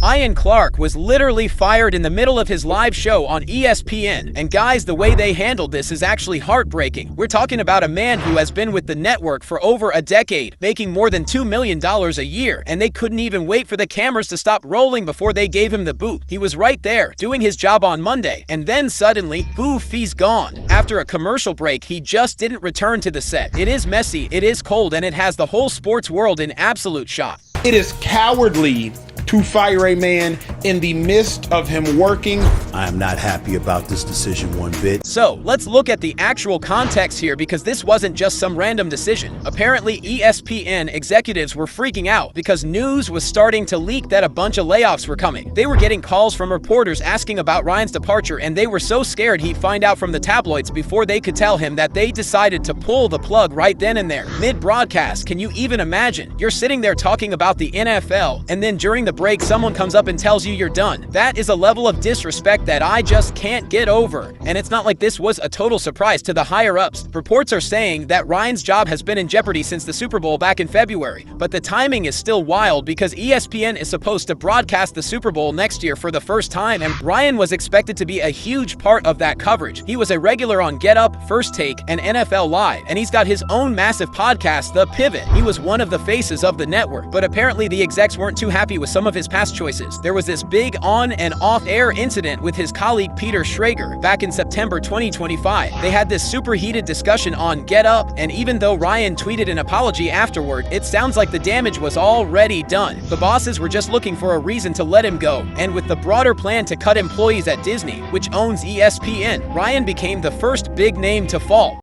Ian Clark was literally fired in the middle of his live show on ESPN, and guys, the way they handled this is actually heartbreaking. We're talking about a man who has been with the network for over a decade, making more than $2 million a year, and they couldn't even wait for the cameras to stop rolling before they gave him the boot. He was right there, doing his job on Monday, and then suddenly, poof, he's gone. After a commercial break, he just didn't return to the set. It is messy, it is cold, and it has the whole sports world in absolute shock. It is cowardly to fire a man in the midst of him working. I am not happy about this decision one bit. So, let's look at the actual context here, because this wasn't just some random decision. Apparently, ESPN executives were freaking out because news was starting to leak that a bunch of layoffs were coming. They were getting calls from reporters asking about Ryan's departure, and they were so scared he'd find out from the tabloids before they could tell him that they decided to pull the plug right then and there. Mid-broadcast, can you even imagine? You're sitting there talking about the NFL, and then during the break, someone comes up and tells you you're done. That is a level of disrespect that I just can't get over. And it's not like this was a total surprise to the higher-ups. Reports are saying that Ryan's job has been in jeopardy since the Super Bowl back in February, but the timing is still wild because ESPN is supposed to broadcast the Super Bowl next year for the first time, and Ryan was expected to be a huge part of that coverage. He was a regular on Get Up, First Take, and NFL Live, and he's got his own massive podcast, The Pivot. He was one of the faces of the network, but apparently the execs weren't too happy with some of his past choices. There was this big on and off-air incident with his colleague Peter Schrager back in September 2025. They had this super heated discussion on Get Up, and even though Ryan tweeted an apology afterward, it sounds like the damage was already done. The bosses were just looking for a reason to let him go, and with the broader plan to cut employees at Disney, which owns ESPN, Ryan became the first big name to fall.